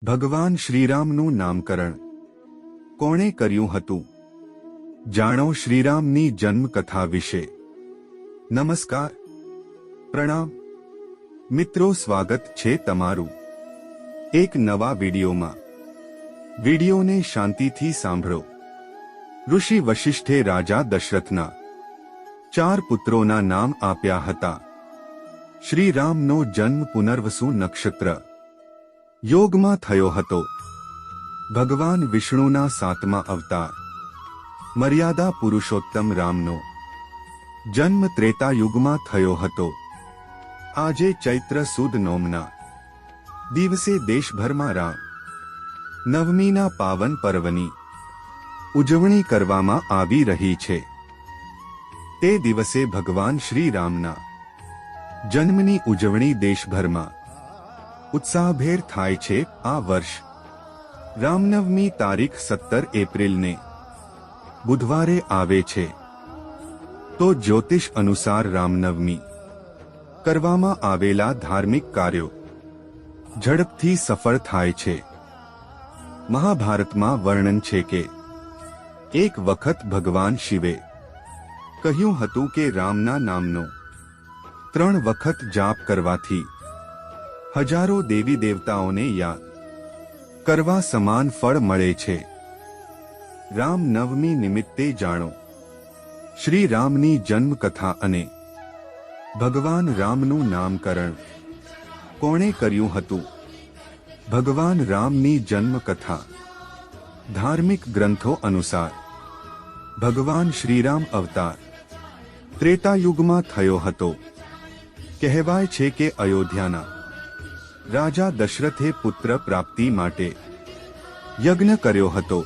ભગવાન શ્રીરામનું નામકરણ કોણે કર્યું હતું? જાણો શ્રીરામની જન્મકથા વિશે. નમસ્કાર, પ્રણામ મિત્રો, સ્વાગત છે તમારું એક નવા વિડીયોમાં. વિડીયોને શાંતિથી સાંભળો. ઋષિ વશિષ્ઠે રાજા દશરથના 4 પુત્રોના નામ આપ્યા હતા. શ્રીરામનો જન્મ પુનર્વસુ નક્ષત્ર યોગમાં થયો હતો. ભગવાન વિષ્ણુના 7મા અવતાર મર્યાદા પુરુષોત્તમ રામનો જન્મ ત્રેતા યુગમાં થયો હતો. આજે ચૈત્ર સુદ નોમના દિવસે દેશભરમાં રામ નવમીના પાવન પર્વની ઉજવણી કરવામાં આવી રહી છે. તે દિવસે ભગવાન શ્રીરામના જન્મની ઉજવણી દેશભરમાં ઉત્સાહભેર થાય છે. આ વર્ષ રામનવમી તારીખ 17 એપ્રિલને બુધવારે આવે છે. તો જ્યોતિષ અનુસાર રામનવમી કરવામાં આવેલા ધાર્મિક કાર્યો ઝડપથી સફળ થાય છે. મહાભારતમાં વર્ણન છે કે એક વખત ભગવાન શિવે કહ્યું હતું કે રામના નામનો 3 વખત જાપ કરવાથી હજારો દેવી દેવતાઓને યાદ કરવા સમાન ફળ મળે છે. રામ નવમી નિમિત્તે જાણો શ્રી રામની જન્મકથા અને ભગવાન રામનું નામકરણ કોણે કર્યું હતું? ભગવાન રામની જન્મકથા ધાર્મિક ગ્રંથો અનુસાર ભગવાન શ્રીરામ અવતાર ત્રેતાયુગમાં થયો હતો. કહેવાય છે કે અયોધ્યાના રાજા દશરથે પુત્ર પ્રાપ્તિ માટે યજ્ઞ કર્યો હતો.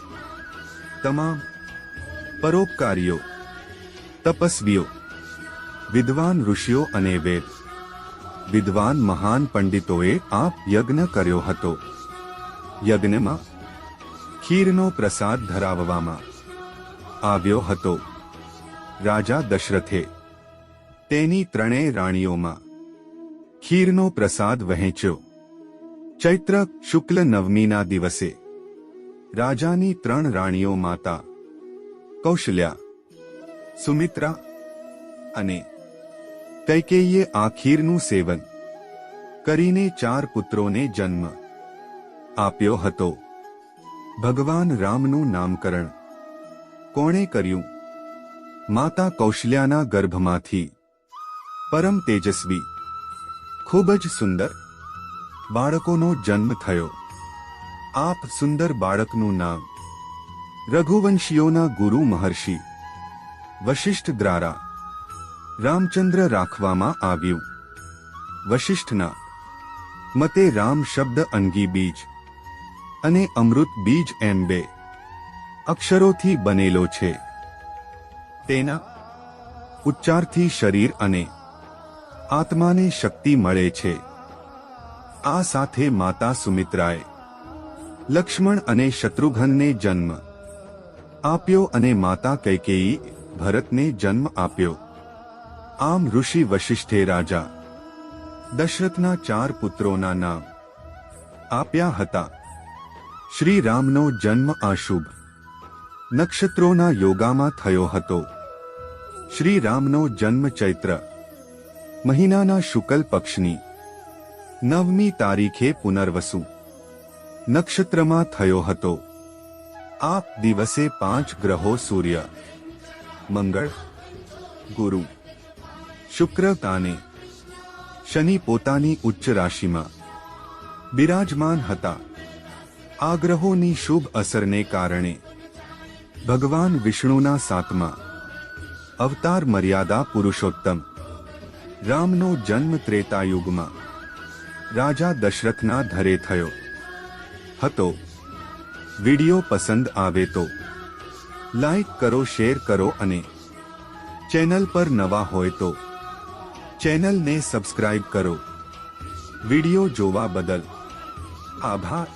તમામ પરોપકારીઓ, તપસ્વીઓ, વિદ્વાન ઋષિઓ અને વેદ વિદ્વાન મહાન પંડિતોએ આ યજ્ઞ કર્યો હતો. યજ્ઞમાં ખીરનો પ્રસાદ ધરાવવામાં આવ્યો હતો. રાજા દશરથે તેની 3 રાણીઓમાં ખીરનો પ્રસાદ વહેંચ્યો. ચૈત્ર શુક્લ નવમીના દિવસે રાજાની 3 રાણીઓ માતા કૌશલ્યા, સુમિત્રા અને કૈકેયીએ આ ખીરનું સેવન કરીને 4 પુત્રોને જન્મ આપ્યો હતો. ભગવાન રામનું નામકરણ કોણે કર્યું? માતા કૌશલ્યાના ગર્ભમાંથી પરમ તેજસ્વી, ખૂબ જ સુંદર બાળકોનો જન્મ થયો. આપ સુંદર બાળકનું નામ રઘુવંશીઓના ગુરુ મહર્ષિ વશિષ્ઠ દ્વારા રામચંદ્ર રાખવામાં આવ્યું. વશિષ્ઠના મતે રામ શબ્દ અંગી બીજ અને અમૃત બીજ એમ 2 અક્ષરોથી બનેલો છે. તેના ઉચ્ચારથી શરીર અને આત્માને શક્તિ મળે છે. આ સાથે માતા સુમિત્રાએ લક્ષ્મણ અને શત્રુઘ્નને જન્મ આપ્યો અને માતા કૈકેયી ભરતને જન્મ આપ્યો. આમ ઋષિ વશિષ્ઠે રાજા દશરથના 4 પુત્રોના નામ આપ્યા હતા. શ્રી રામનો જન્મ અશુભ નક્ષત્રોના યોગામાં થયો હતો. શ્રી રામનો જન્મ ચૈત્ર મહિનાના શુક્લ પક્ષની 9મી તારીખે પુનર્વસુ નક્ષત્રમાં થયો હતો. આ દિવસે 5 ગ્રહો સૂર્ય, મંગળ, ગુરુ, શુક્ર અને શનિ પોતાની ઉચ્ચ રાશિમાં બિરાજમાન હતા. આ ગ્રહોની શુભ અસરને કારણે ભગવાન વિષ્ણુના 7મા અવતાર મર્યાદા પુરુષોત્તમ રામનો જન્મ ત્રેતાયુગમાં રાજા દશરથના ઘરે થયો હતો. વિડિયો પસંદ આવે તો લાઈક કરો, શેર કરો અને ચેનલ પર નવા હોય તો ચેનલને સબસ્ક્રાઇબ કરો. વિડિયો જોવા બદલ આભાર.